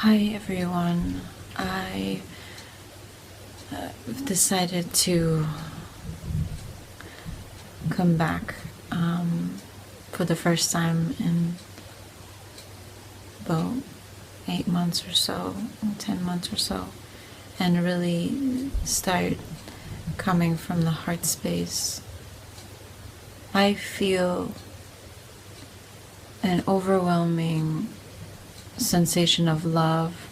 Hi everyone. I decided to come back for the first time in about 8 months or so, 10 months or so, and really start coming from the heart space. I feel an overwhelming sensation of love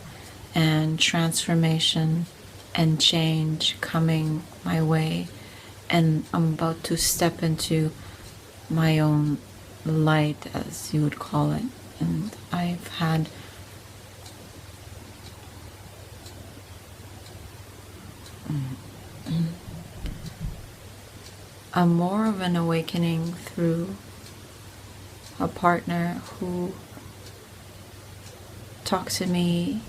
and transformation and change coming my way, and I'm about to step into my own light, as you would call it. And I've had a more of an awakening through a partner who talked to me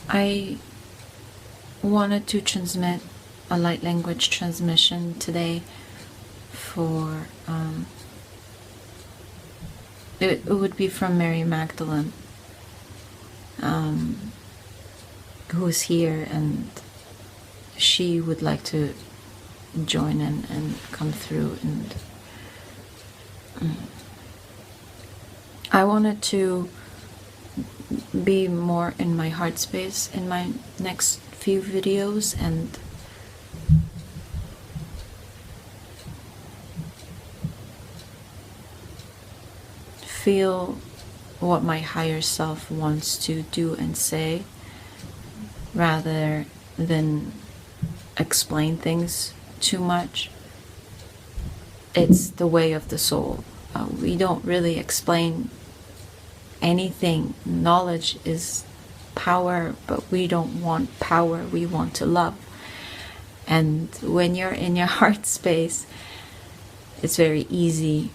I wanted to transmit a light language transmission today for it would be from Mary Magdalene, who is here, and she would like to join in and come through. And I wanted to be more in my heart space in my next few videos and feel what my higher self wants to do and say, rather than explain things too much. It's the way of the soul. We don't really explain anything. Knowledge is power, but we don't want power, we want to love. And when you're in your heart space, it's very easy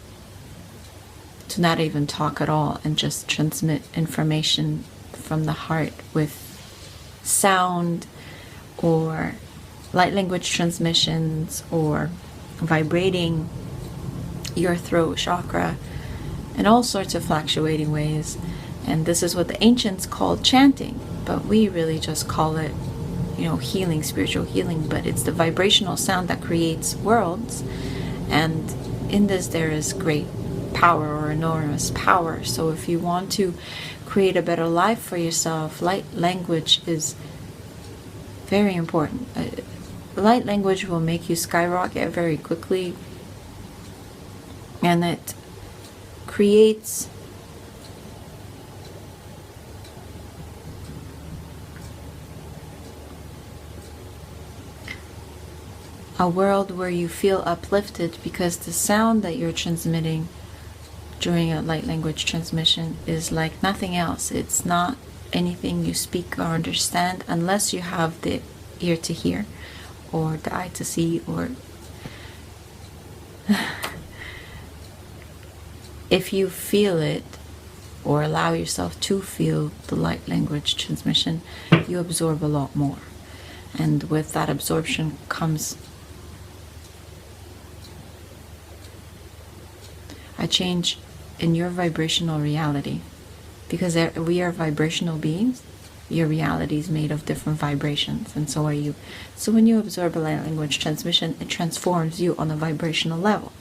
to not even talk at all and just transmit information from the heart with sound or light language transmissions or vibrating your throat chakra in all sorts of fluctuating ways. And this is what the ancients called chanting, but we really just call it, healing, spiritual healing. But it's the vibrational sound that creates worlds, and in this there is great power, or enormous power. So if you want to create a better life for yourself, light language is very important. Light language will make you skyrocket very quickly, and it creates a world where you feel uplifted, because the sound that you're transmitting during a light language transmission is like nothing else. It's not anything you speak or understand unless you have the ear to hear or the eye to see, or if you feel it or allow yourself to feel the light language transmission, you absorb a lot more. And with that absorption comes a change in your vibrational reality, because we are vibrational beings. Your reality is made of different vibrations, and so are you. So when you absorb a light language transmission, it transforms you on a vibrational level.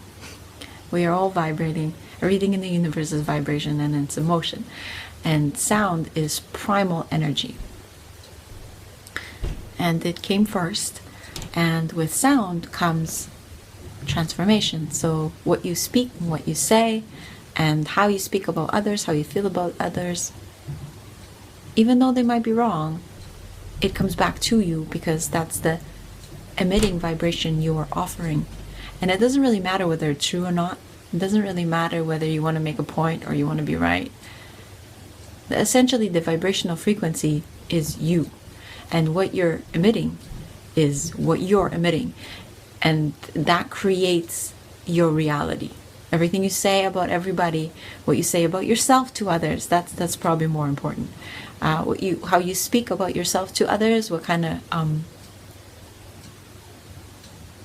We are all vibrating. Everything in the universe is vibration, and it's emotion. And sound is primal energy. And it came first. And with sound comes transformation. So what you speak and what you say, and how you speak about others, how you feel about others, even though they might be wrong, it comes back to you, because that's the emitting vibration you are offering. And it doesn't really matter whether it's true or not. It doesn't really matter whether you want to make a point or you want to be right. Essentially, the vibrational frequency is you, and what you're emitting is what you're emitting, and that creates your reality. Everything you say about everybody, what you say about yourself to others, that's probably more important. How you speak about yourself to others, what kind of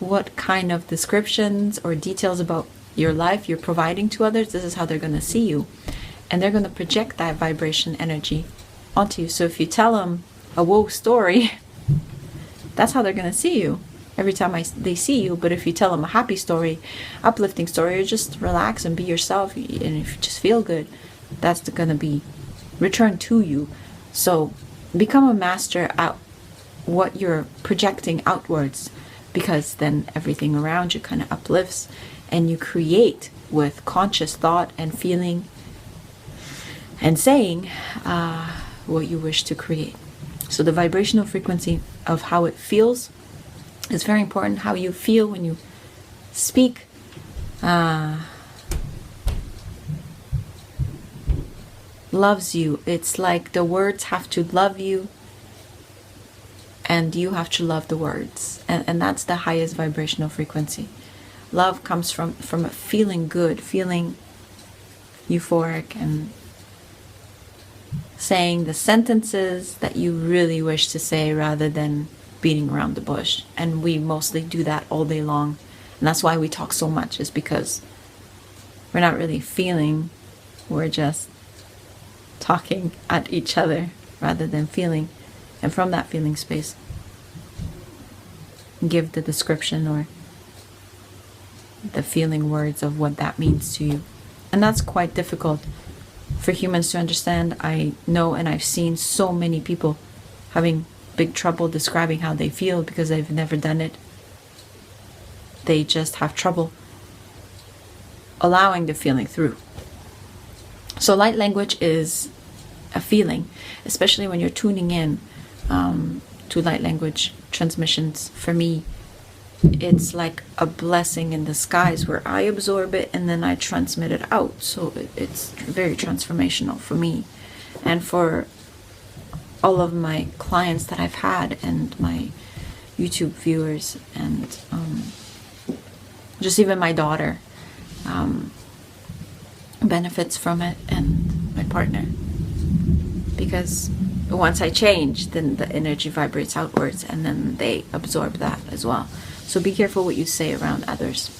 what kind of descriptions or details about your life you're providing to others, this is how they're going to see you. And they're going to project that vibration energy onto you. So if you tell them a woe story, that's how they're going to see you every time they see you. But if you tell them a happy story, uplifting story, or just relax and be yourself, and if you just feel good, that's going to be returned to you. So become a master at what you're projecting outwards, because then everything around you kind of uplifts, and you create with conscious thought and feeling and saying what you wish to create. So the vibrational frequency of how it feels is very important. How you feel when you speak. Loves you. It's like the words have to love you, and you have to love the words. And that's the highest vibrational frequency. Love comes from a feeling good, feeling euphoric, and saying the sentences that you really wish to say rather than beating around the bush. And we mostly do that all day long. And that's why we talk so much, is because we're not really feeling, we're just talking at each other rather than feeling. And from that feeling space, give the description or the feeling words of what that means to you. And that's quite difficult for humans to understand. I know, and I've seen so many people having big trouble describing how they feel because they've never done it. They just have trouble allowing the feeling through. So light language is a feeling, especially when you're tuning in to light language transmissions. For me, it's like a blessing in disguise, where I absorb it and then I transmit it out. So it's very transformational for me and for all of my clients that I've had, and my YouTube viewers, and just even my daughter benefits from it, and my partner, because once I change, then the energy vibrates outwards, and then they absorb that as well. So be careful what you say around others.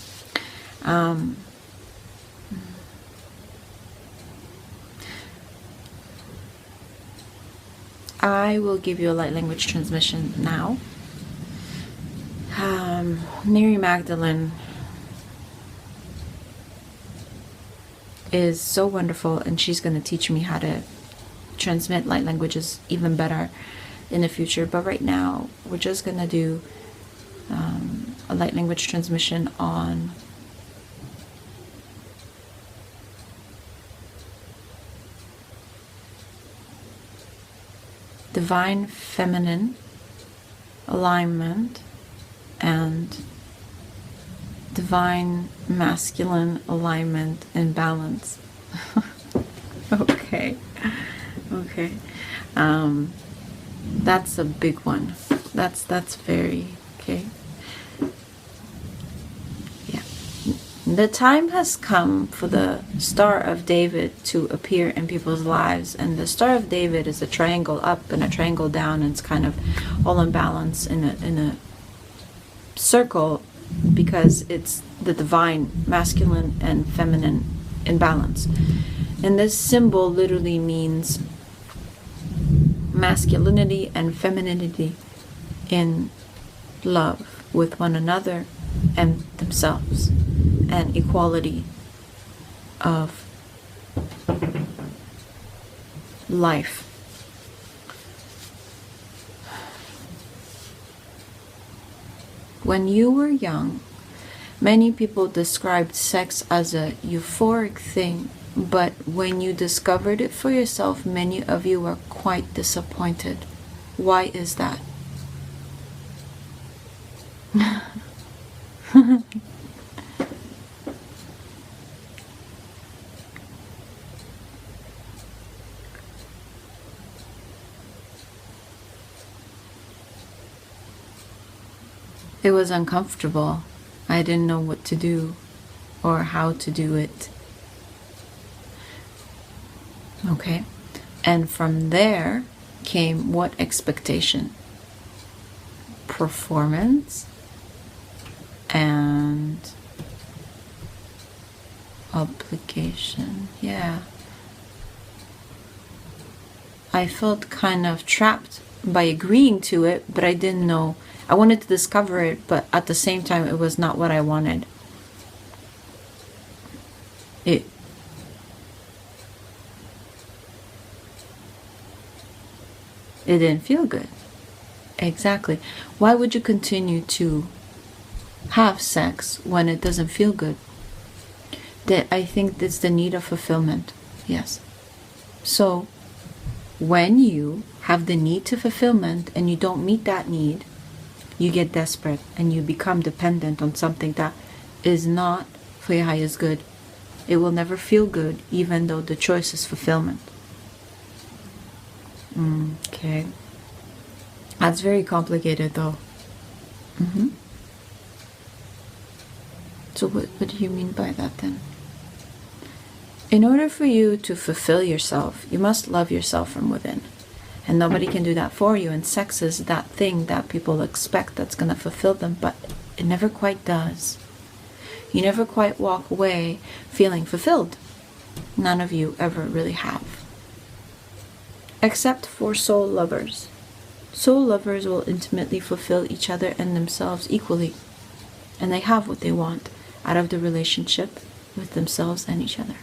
I will give you a light language transmission now. Mary Magdalene is so wonderful, and she's going to teach me how to transmit light languages even better in the future. But right now, we're just going to do a light language transmission on divine feminine alignment and divine masculine alignment and balance. Okay. That's a big one. That's very okay. Yeah. The time has come for the Star of David to appear in people's lives, and the Star of David is a triangle up and a triangle down, and it's kind of all in balance in a circle, because it's the divine masculine and feminine in balance. And this symbol literally means masculinity and femininity in love with one another and themselves, and equality of life. When you were young, many people described sex as a euphoric thing, but when you discovered it for yourself, many of you were quite disappointed. Why is that? It was uncomfortable. I didn't know what to do or how to do it. Okay. And from there came what expectation? Performance? and obligation. Yeah. I felt kind of trapped by agreeing to it, but I didn't know. I wanted to discover it, but at the same time, it was not what I wanted. It didn't feel good. Exactly. Why would you continue to have sex when it doesn't feel good? That I think it's the need of fulfillment. Yes. So when you have the need to fulfillment and you don't meet that need, you get desperate and you become dependent on something that is not for your highest good. It will never feel good, even though the choice is fulfillment. Okay. That's very complicated, though. So what do you mean by that, then? In order for you to fulfill yourself, you must love yourself from within. And nobody can do that for you. And sex is that thing that people expect that's going to fulfill them, but it never quite does. You never quite walk away feeling fulfilled. None of you ever really have. Except for soul lovers. Soul lovers will intimately fulfill each other and themselves equally. And they have what they want out of the relationship with themselves and each other.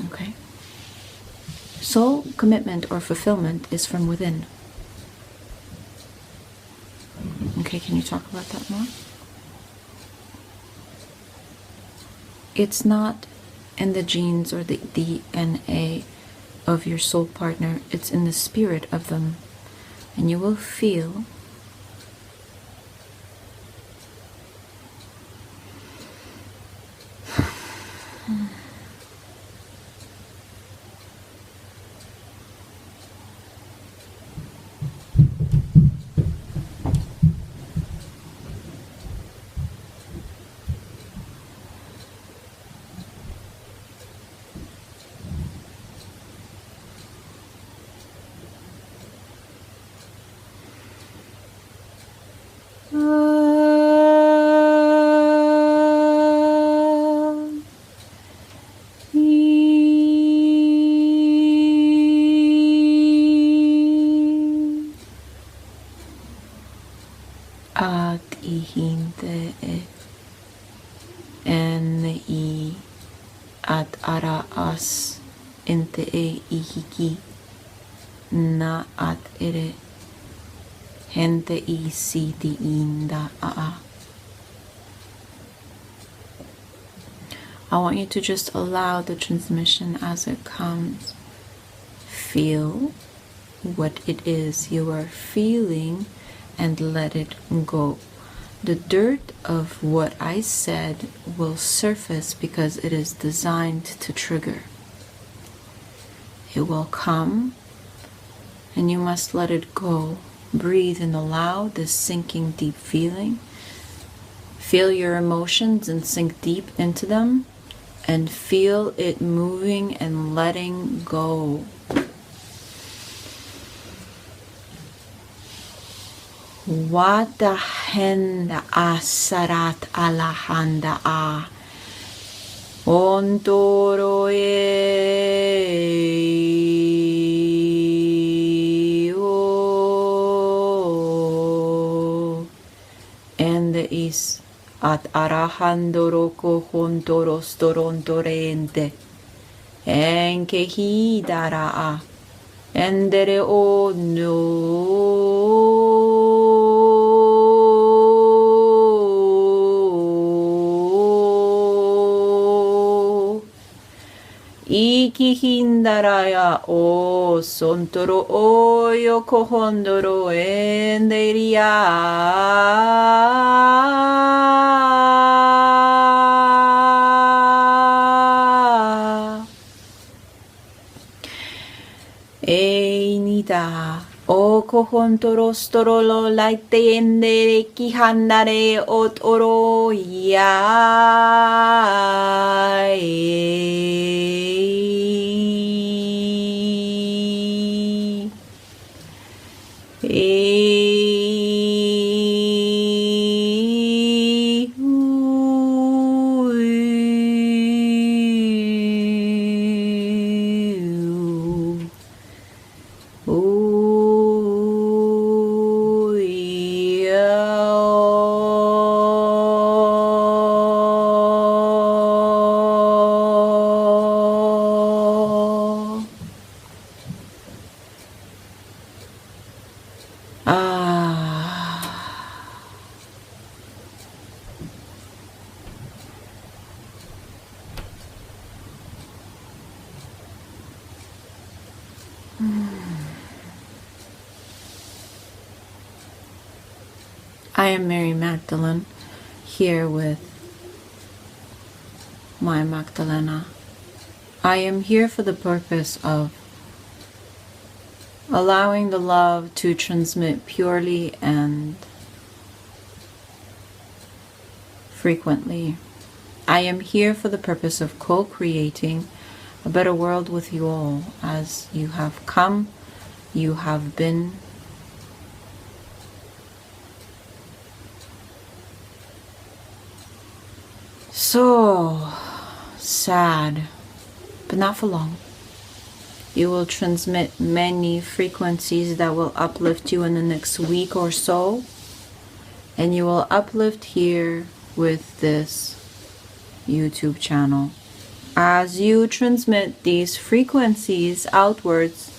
Okay? Soul commitment or fulfillment is from within. Okay, can you talk about that more? It's not in the genes or the DNA of your soul partner. It's in the spirit of them. And you will feel at ihinte ni at araas inte ihiki na at ere gente isi di inda a. I want you to just allow the transmission as it comes. Feel what it is you are feeling and let it go. The dirt of what I said will surface because it is designed to trigger. It will come and you must let it go. Breathe and allow this sinking deep feeling. Feel your emotions and sink deep into them and feel it moving and letting go. Wada henda asarat alahanda a ontoro o and is at arahandoroko hontoros torontorente enke hidara a endere o no Iki hindaraya o sontoro o yoko hondoro enderia. Einita o kohontoro storolo laite endere kihandare otoro ya. I am Mary Magdalene, here with my Magdalena. I am here for the purpose of allowing the love to transmit purely and frequently. I am here for the purpose of co-creating a better world with you all, as you have come, you have been, so sad, but not for long. You will transmit many frequencies that will uplift you in the next week or so, and you will uplift here with this YouTube channel. As you transmit these frequencies outwards,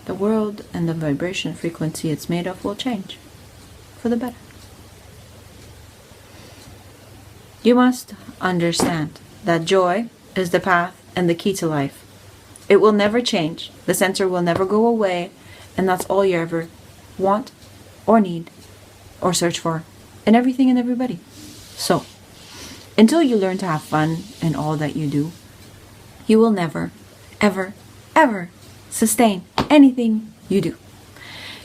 the world and the vibration frequency it's made of will change for the better. You must understand that joy is the path and the key to life. It will never change. The center will never go away, and that's all you ever want or need or search for in everything and everybody. So, until you learn to have fun in all that you do, you will never, ever, ever sustain anything you do.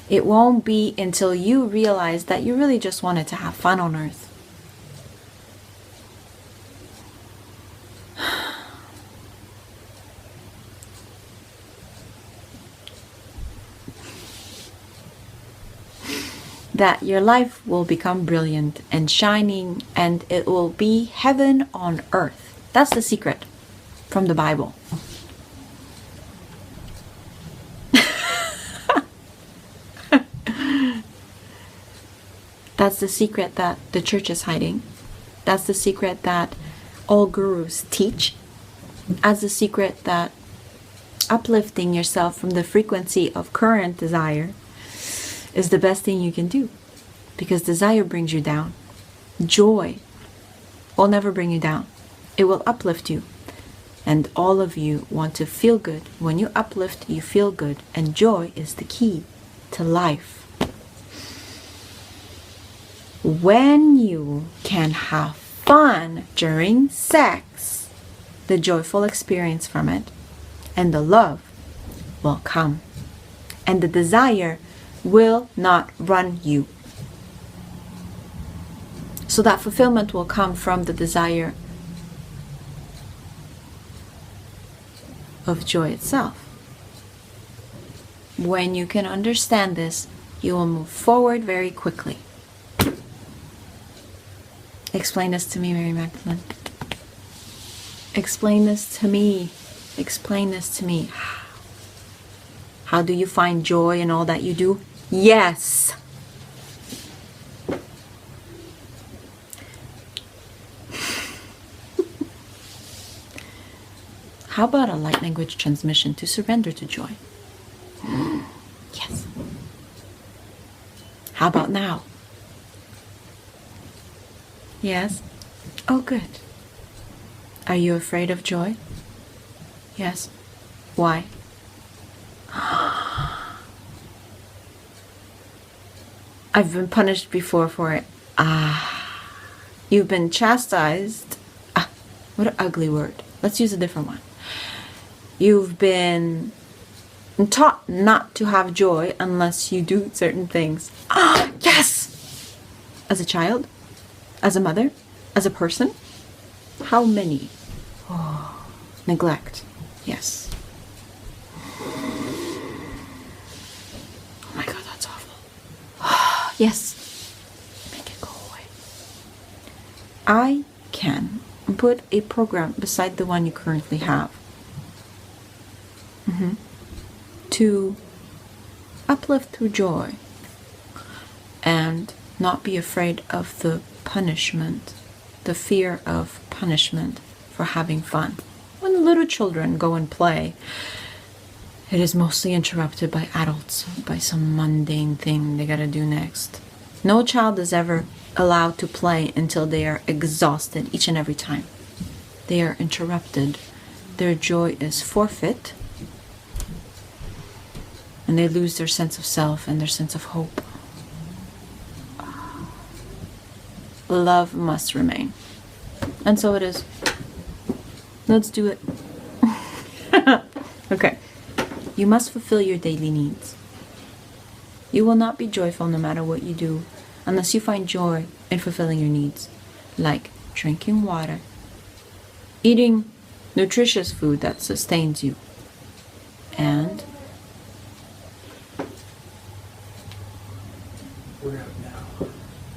It won't be until you realize that you really just wanted to have fun on earth. That your life will become brilliant and shining, and it will be heaven on earth. That's the secret from the Bible. That's the secret that the church is hiding. That's the secret that all gurus teach. That's the secret that uplifting yourself from the frequency of current desire is the best thing you can do, because desire brings you down. Joy will never bring you down. It will uplift you. And all of you want to feel good. When you uplift, you feel good. And joy is the key to life. When you can have fun during sex, the joyful experience from it and the love will come. And the desire will not run you. So that fulfillment will come from the desire of joy itself. When you can understand this, you will move forward very quickly. Explain this to me, Mary Magdalene. Explain this to me. Explain this to me. How do you find joy in all that you do? Yes. How about a light language transmission to surrender to joy? Yes. How about now? Yes. Oh, good. Are you afraid of joy? Yes. Why? I've been punished before for it. You've been chastised. What an ugly word. Let's use a different one. You've been taught not to have joy unless you do certain things. Yes! As a child, as a mother, as a person. How many? Neglect. Yes. Oh my God, that's awful. Yes. Make it go away. I can put a program beside the one you currently have. To uplift through joy and not be afraid of the punishment, the fear of punishment for having fun. When little children go and play, it is mostly interrupted by adults, by some mundane thing they gotta do next. No child is ever allowed to play until they are exhausted each and every time. They are interrupted. Their joy is forfeit. and they lose their sense of self and their sense of hope. Love must remain. And so it is. Let's do it. Okay. You must fulfill your daily needs. You will not be joyful no matter what you do unless you find joy in fulfilling your needs, like drinking water, eating nutritious food that sustains you, and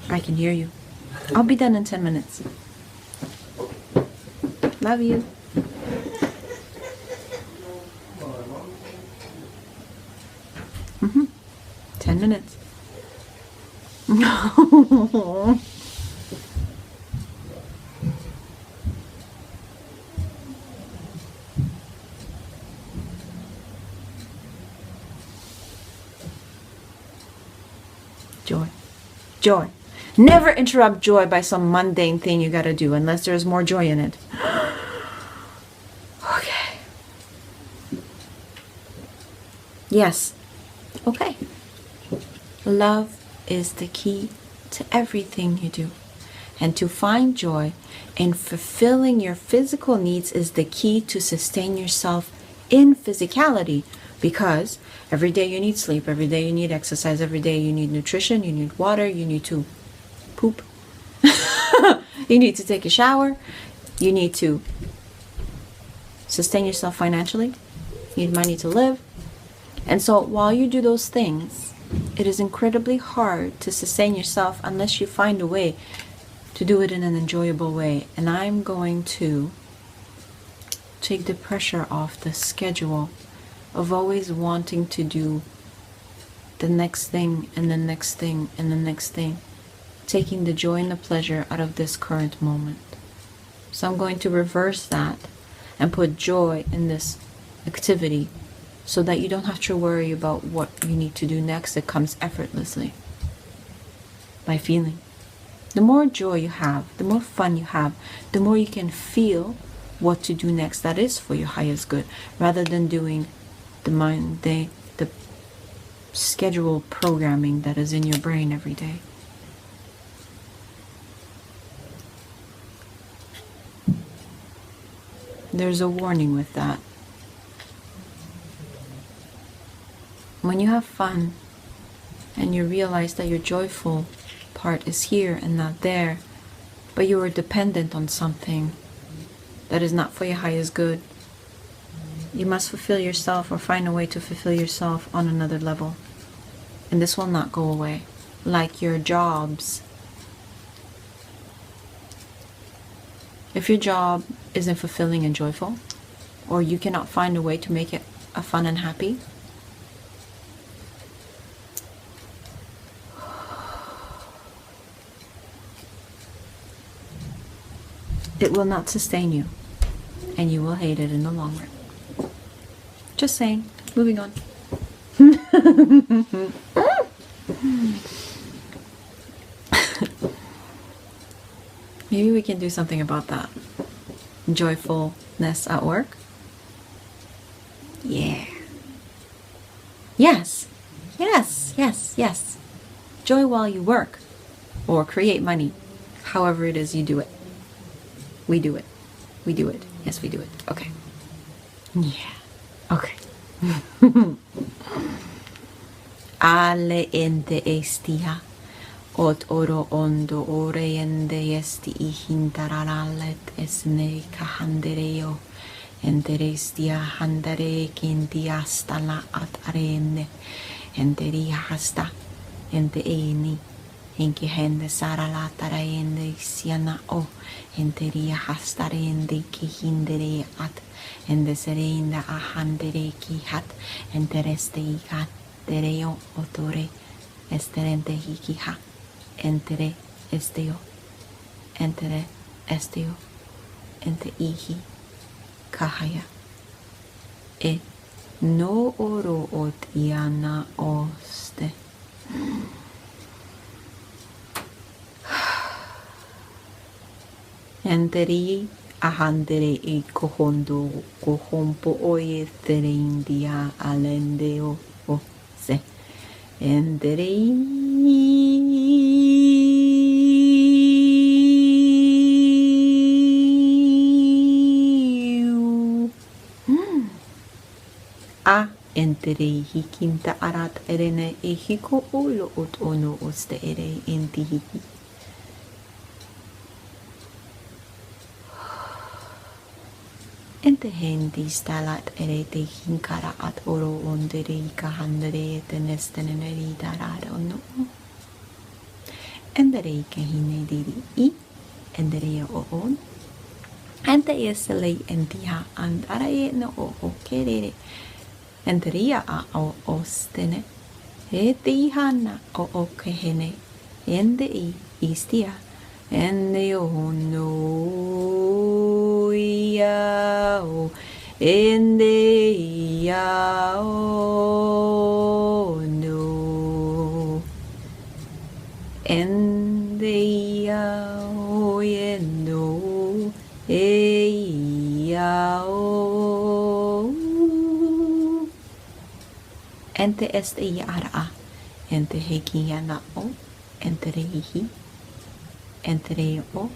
I can hear you. I'll be done in 10 minutes. Love you. Mm-hmm. 10 minutes. Joy. Joy. Never interrupt joy by some mundane thing you gotta do unless there's more joy in it. Okay. Yes. Okay. Love is the key to everything you do. And to find joy in fulfilling your physical needs is the key to sustain yourself in physicality. Because every day you need sleep, every day you need exercise, every day you need nutrition, you need water, you need to poop. You need to take a shower. You need to sustain yourself financially. You need money to live. And so while you do those things, it is incredibly hard to sustain yourself unless you find a way to do it in an enjoyable way. And I'm going to take the pressure off the schedule of always wanting to do the next thing and the next thing and the next thing, taking the joy and the pleasure out of this current moment. So I'm going to reverse that and put joy in this activity so that you don't have to worry about what you need to do next. It comes effortlessly by feeling. The more joy you have, the more fun you have, the more you can feel what to do next that is for your highest good, rather than doing the schedule programming that is in your brain every day. There's a warning with that. When you have fun and you realize that your joyful part is here and not there, but you are dependent on something that is not for your highest good, you must fulfill yourself or find a way to fulfill yourself on another level. And this will not go away. Like your jobs. If your job isn't fulfilling and joyful, or you cannot find a way to make it fun and happy, it will not sustain you, and you will hate it in the long run. Just saying. Moving on. Maybe we can do something about that. Joyfulness at work. Yeah. Yes. Yes. Yes. Yes. Joy while you work or create money. However it is you do it. We do it. We do it. Yes, we do it. Okay. Yeah. Okay. Ale ente estia ot oro ondo ore ende esti ihintaralet esne kahandereo enterestia handare kintiasta la at arene enteria hasta ente eni enki hende sarala taraende siana o enteria hastarende kihindere at ende serenda ahandere kihat entereste ikat tereo otore esterente hikiha entere esteo ente ihi kahaya e no oro ot iana oste. Enteri ahandere I kohondo kohompo oye there india alendeo o se. Entere. A entere hikinta arat erene ehiko ulo ot ono oste ere entihiki. Ente hendi stalat ere te hinkara at oro ondere ikahandere tenesteneneri darada ono. Endere ikahine diri I. Endere o on. Ente esele entiha andara e no o kerere. Enteria a o ostene. E te ihana o kehene. Ende I istia. Ende o no ia o. Ende ia o no. Ende ia o ye no. E ia o. Ente este ia ara a. Ente heki yana o. Ente reihi. Ente rei o.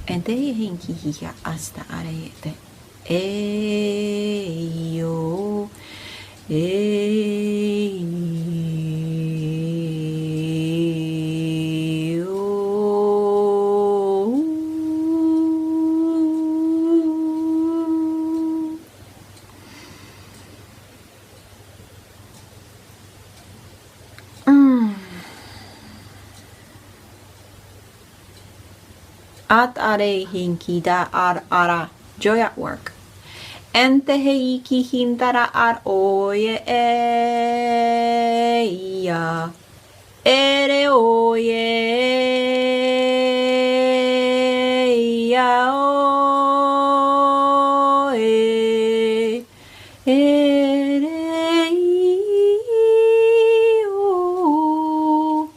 Ente henki hiya asta arete. E yo. E yo. At are hinki da ar ara joy at work. Ente heiki hintara ar oye e ya. Ere oye ya o e. Ere I o.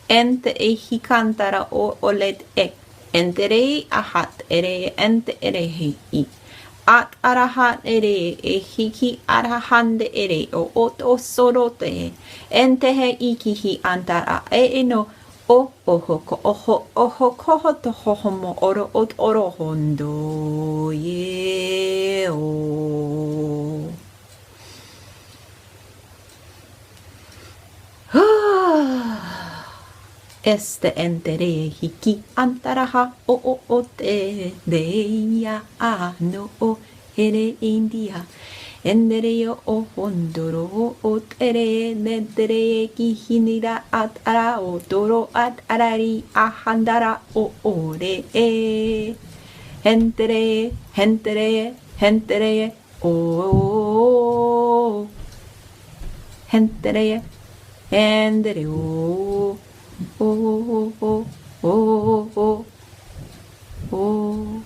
Ente ehi kantara o olet ek. Entere ahat ere ente ere hei. At arahat ere e hiki arahande ere o oto sorote. Ente he ikihi antara e no o oho ko oho koho to homo oro ot oro hondo ye o. Este entere hiki antaraha o te deia no o ere india. Endere yo o hondoro o tere nentere ki hinida at ara o toro at arari ahandara o ore e. Hentere, hentere, hentere o. Hentere, hentere o. Oh, oh, oh, oh, oh.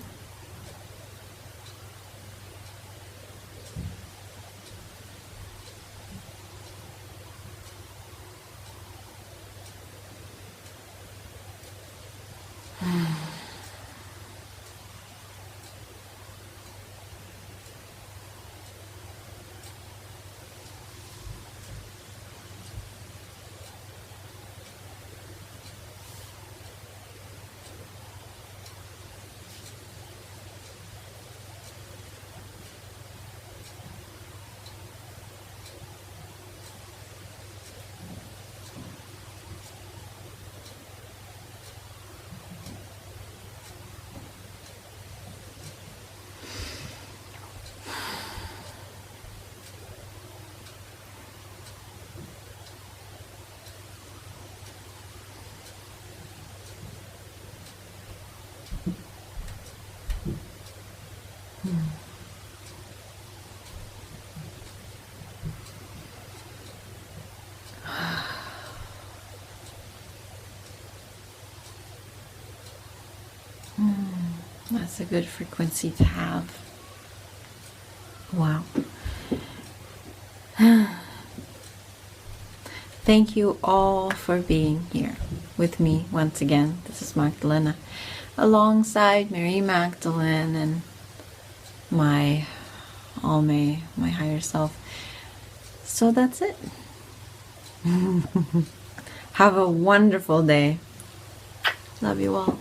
That's a good frequency to have. Wow. Thank you all for being here with me once again. This is Magdalena, alongside Mary Magdalene and my higher self. So that's it. Have a wonderful day. Love you all.